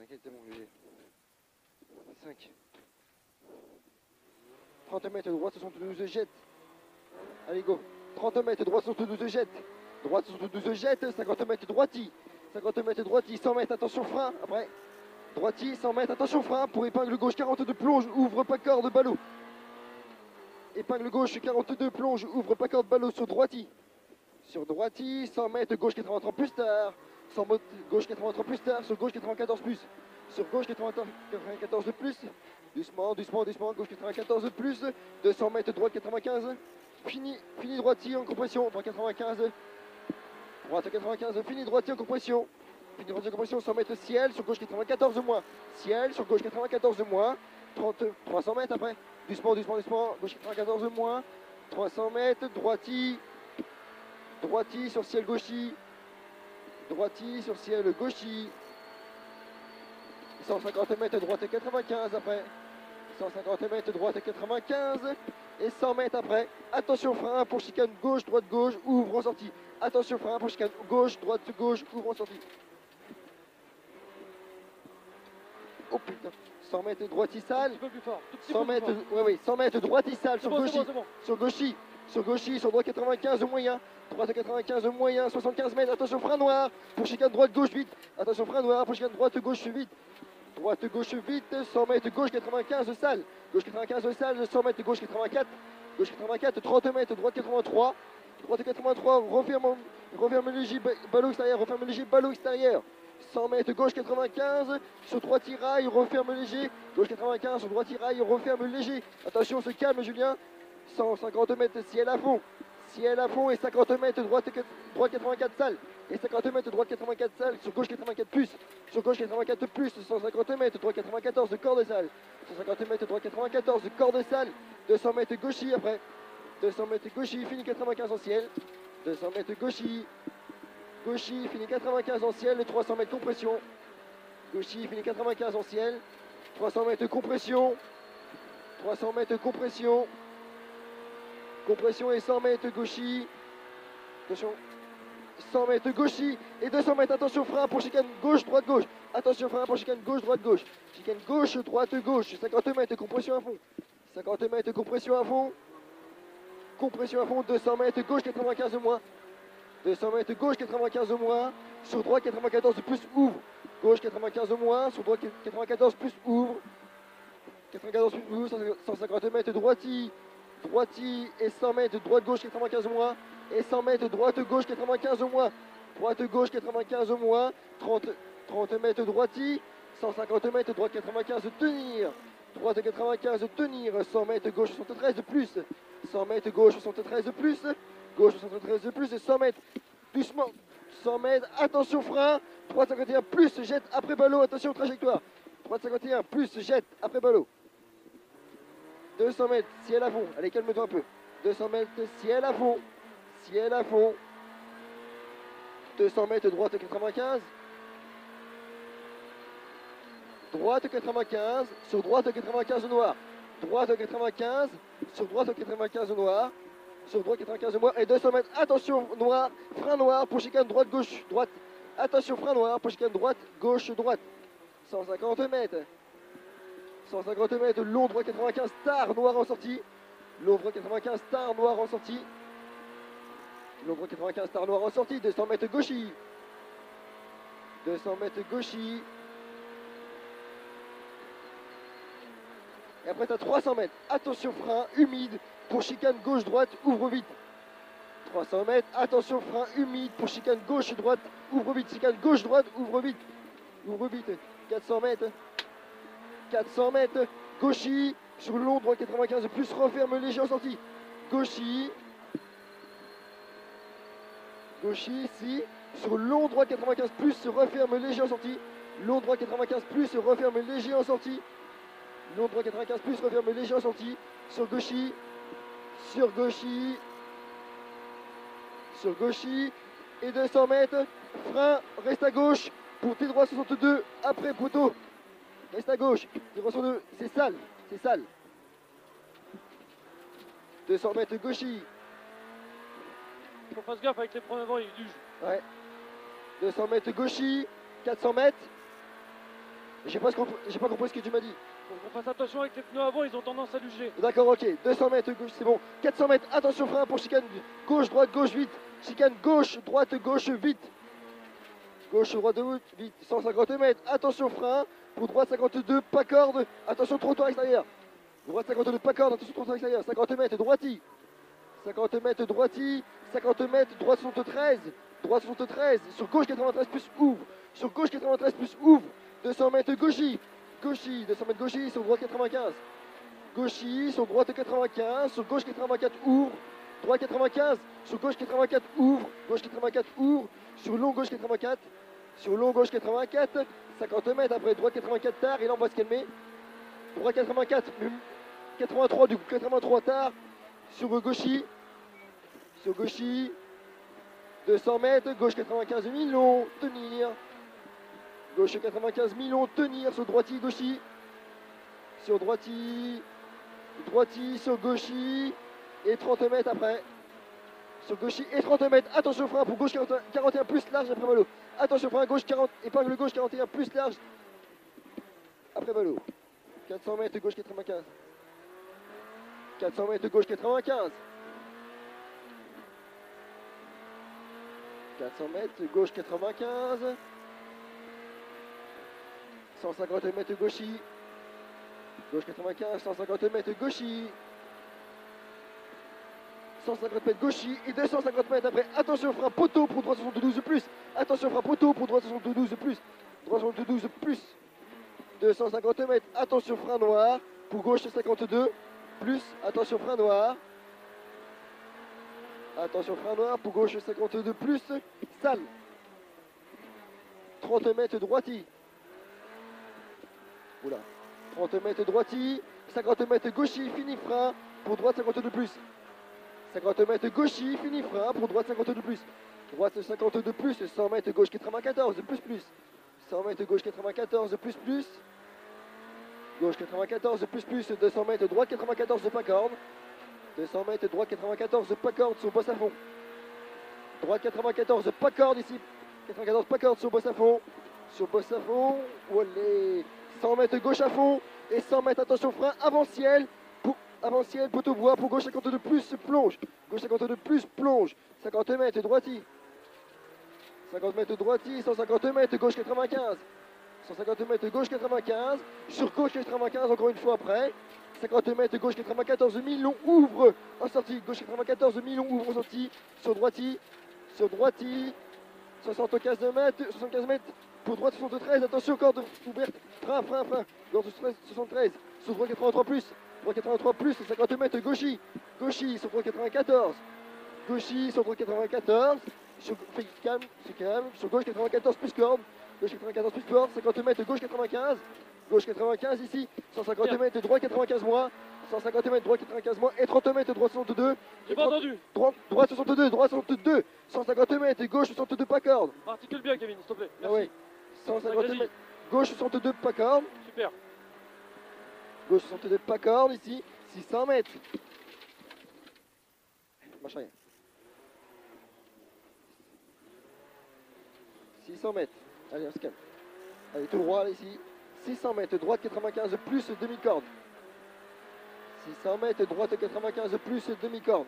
quel était mon budget? 5. 30 mètres, droite 72 jette. Allez, go. 30 mètres, droite 72 jette. Droite 72 jette. 50 mètres, droiti. 50 mètres, droiti. 100 mètres, attention frein. Après, droiti, 100 mètres, attention frein. Pour épingle gauche, 42 plonge, ouvre pas corde, ballot. Épingle gauche, 42 plonge, ouvre pas corde, ballot sur droiti. Sur droiti, 100 mètres, gauche 83 plus tard. 100 mètres, gauche 83 plus tard. Sur gauche 94 plus. Sur gauche 94 de plus. Doucement, doucement, doucement. Gauche 94 de plus. 200 mètres, droite 95. Fini droitier en compression. Droite 95. Droite 95. Fini droitier en compression. Fini droitier en compression. 100 mètres ciel. Sur gauche 94 de moins. Ciel. Sur gauche 94 de moins. 300 mètres après. Doucement, doucement, doucement. Gauche 94 de moins. 300 mètres. Droiti. Droiti sur ciel gauchi. Droiti sur ciel gauchi. 150 mètres droite 95 après. 150 mètres droite 95. Et 100 mètres après. Attention frein pour chicane gauche, droite, gauche, ouvre en sortie. Attention frein pour chicane gauche, droite, gauche, ouvre en sortie. Oh putain. 100 mètres droitissal. 100 mètres, oui, 100 mètres droitissal sur gauchi. Sur gauchi. Sur gauchi, sur droite 95 moyen. Droite 95 moyen, 75 mètres. Attention frein noir pour chicane droite, gauche vite. Attention frein noir pour chicane droite, gauche vite. Droite, gauche vite. 100 mètres gauche 95 salle. Gauche 95 salle, 100 mètres gauche 84. Gauche 84, 30 mètres, droite 83. Droite 83, referme léger, ballot extérieur, referme léger, ballot extérieur. 100 mètres gauche 95, sur droit tirail, referme léger. Gauche 95, sur droit tirail, referme léger. Attention, se calme Julien. 150 mètres, ciel à fond. Ciel à fond et 50 mètres, droite 84 salle. Et 50 mètres, droite 84 salle, sur gauche 84 plus. Sur gauche 84 plus, 150 mètres, droite 94 de corps de salle. 150 mètres, droite 94 de corps de salle. 200 mètres gauchy après. 200 mètres gauchy, fini 95 en ciel. 200 mètres gauchy. Gauchy, fini 95 en ciel. 300 mètres compression. Gauchy, fini 95 en ciel. 300 mètres compression. 300 mètres compression. Compression et 100 mètres gauchy. Attention. 100 mètres gauchy et 200 mètres. Attention frein pour chicane gauche, droite, gauche. Attention frein pour chicane gauche, droite, gauche. Chicane gauche, droite, gauche. 50 mètres, compression à fond. 50 mètres, compression à fond. Compression à fond. 200 mètres gauche, 95 de moins. 200 mètres gauche, 95 de moins. Sur droite, 94 de plus, ouvre. Gauche, 95 de moins. Sur droite, 94 plus, ouvre. 94 plus, ouvre. 150 mètres droiti. Droiti et 100 mètres droite, gauche, 95 de moins. Et 100 mètres droite, gauche, 95 au moins. Droite, gauche, 95 au moins. 30 mètres droiti. 150 mètres droite, 95 tenir. Droite, 95 tenir. 100 mètres gauche, 73 de plus. 100 mètres gauche, 73 de plus. Gauche, 73 de plus. Et 100 mètres doucement. 100 mètres, attention frein. Droite, 51 plus, jette après ballot. Attention trajectoire. Droite, 51 plus, jette après ballot. 200 mètres, ciel à fond. Allez, calme-toi un peu. 200 mètres, ciel à fond. Ciel à fond. 200 mètres, droite 95. Droite 95. Sur droite 95 noir. Droite 95. Sur droite 95 noir. Sur droite 95 noir. Et 200 mètres. Attention noir. Frein noir pour chicane droite, gauche, droite. Attention frein noir pour chicane droite, gauche, droite. 150 mètres. 150 mètres. Long droite 95. Star noir en sortie. Long droite 95. Star noir en sortie. L'ombre 95 star noir en sortie, 200 mètres gauchy. 200 mètres gauchy. Et après tu as 300 mètres. Attention frein humide pour chicane gauche-droite, ouvre vite. 300 mètres, attention frein humide pour chicane gauche-droite, ouvre vite. Chicane gauche-droite, ouvre vite. Ouvre vite. 400 mètres. 400 mètres. Gauchy. Sur le long droit 95 plus, referme léger en sortie. Gauchy. Gauchy ici, sur long droit 95 plus, se referme léger en sortie. Long droit 95 plus, se referme léger en sortie. Long droit 95 plus, referme léger en sortie. Sur gauchy, sur gauchy, sur gauchy. Et 200 mètres, frein, reste à gauche pour T droit 62, après poteau. Reste à gauche, T droit 62, c'est sale, c'est sale. 200 mètres gauchy. Il faut faire gaffe avec les premiers vents, il duge. Ouais. 200 mètres gauchy, 400 mètres. J'ai pas compris ce que tu m'as dit. Faut qu'on fasse attention avec les pneus avant, ils ont tendance à luger. D'accord, ok. 200 mètres gauche, c'est bon. 400 mètres, attention frein pour chicane gauche, droite, gauche, vite. Chicane gauche, droite, gauche, vite. Gauche, droite, vite. 150 mètres, attention frein. Pour droite 52, pas corde. Attention trottoir extérieur. Droite 52, pas corde, attention trottoir extérieur. 50 mètres, droiti. 50 mètres, droiti. 50 mètres, droite 73. Droite 73. Sur gauche 93 plus ouvre. Sur gauche 93 plus ouvre. 200 mètres gauchis. Gauchis, 200 mètres gauchis, sur droite 95. Gauchis, sur droite 95. Sur gauche 84 ouvre. Droite 95. Sur gauche 84 ouvre. Gauche 84 ouvre. Sur long gauche 84. Sur long gauche 84. 50 mètres après droite 84 tard. Et là on va se calmer. Droite 84. 83 du coup 83 tard. Sur gauchis. Sur gauchis. 200 mètres. Gauche 95 millions. Tenir. Gauche 95 millions, tenir sur droiti, gauchi. Sur droiti, droiti, sur gauchi. Et 30 mètres après. Sur gauchi et 30 mètres. Attention frein pour gauche 41 plus large après Malo. Attention frein gauche 40, épingle gauche 41 plus large après Malo. 400 mètres gauche 95. 400 mètres gauche 95. 400 mètres gauche 95. 150 mètres gauchis. Gauche 95, 150 mètres gauchis. 150 mètres gauchis et 250 mètres après. Attention frein poteau pour 372 plus. Attention frein poteau pour 372 plus. 372 plus. 250 mètres. Attention frein noir pour gauche 52 plus. Attention frein noir. Attention frein noir pour gauche 52 plus. Sale. 30 mètres droiti. Oula. 30 mètres droiti, 50 mètres gauchis, fini frein, pour droite 52 plus. 50 mètres gauchis, fini frein, pour droite 52 plus. Droite 52 plus, 100 mètres gauche 94, plus plus. 100 mètres gauche 94, plus plus. Gauche 94, plus plus, 200 mètres droite 94, pas corde. 200 mètres droite 94, pas corde, sur bosse à fond. Droite 94, pas corde ici. 94, pas corde, sur bosse à fond. Sur bosse à fond, olé. 100 mètres gauche à fond et 100 mètres attention frein avant-ciel, poteau bois pour gauche 52 plus plonge, gauche 52 plus plonge, 50 mètres droiti, 50 mètres droiti, 150 mètres gauche 95, 150 mètres gauche 95, sur gauche 95 encore une fois après, 50 mètres gauche 94 millions ouvre en sortie, gauche 94 millions ouvre en sortie, sur droiti, 75 mètres. Pour droite 73, attention, corde ouverte, frein, corde 73, sur droite 83 plus, droite 83 plus, 50 mètres, gauchis, sur droite 94, gauchis, sur droite 94, fais calme, sur gauche 94 plus corde, gauche 94 plus corde, 50 mètres, gauche 95 ici, 150 mètres, droite 95 moins, 150 mètres, droite 95 moins, et 30 mètres, droite 62. J'ai pas entendu. Droite 62, 150 mètres, gauche 62 pas corde. Articule bien, Kevin, s'il te plaît. Ah ouais. 150 mètres, gauche 62 pas corde. Super. Gauche 62 pas corde ici, 600 mètres. Marche rien. 600 mètres. Allez, on se calme. Allez, tout droit là, ici. 600 mètres, droite 95 plus demi-corde. 600 mètres, droite 95 plus demi-corde.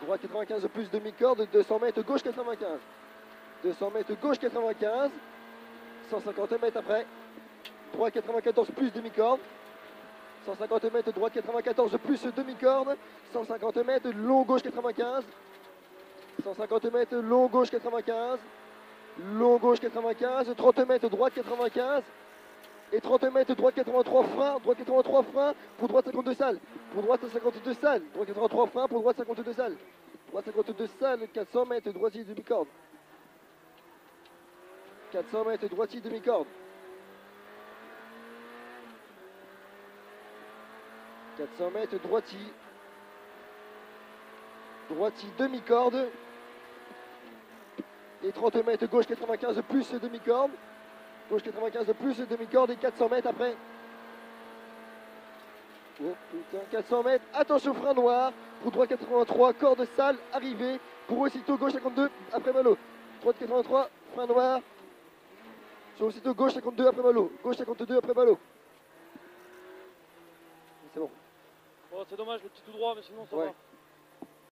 Droite 95 plus demi-corde, 200 mètres, gauche 95. 200 mètres, gauche 95. 150 mètres après. Droite 94 plus demi-corde. 150 mètres, droite 94 plus demi-corde. 150 mètres, long gauche 95. 150 mètres, long gauche 95. Long gauche 95. 30 mètres, droite 95. Et 30 mètres, droite 83 frein. Droite 83 frein pour droite 52 salles. Pour droite 52 salles. Droite 83 frein pour droite 52 salles. Droite 52 salles, 400 mètres, droitier demi-corde. 400 mètres, droitier demi-corde. 400 mètres, droitier. Droitier demi-corde. Et 30 mètres, gauche 95 plus demi-corde. Gauche 95 plus demi-corde et 400 mètres après. Oh putain, 400 mètres. Attention, frein noir. Pour droite 83, corde sale, arrivée. Pour aussitôt gauche 52, après Malo. Droite 83, frein noir. Sur aussitôt gauche 52 après ballot. Gauche 52 après ballot. C'est bon. Oh, c'est dommage le petit tout droit, mais sinon ça Ouais. va.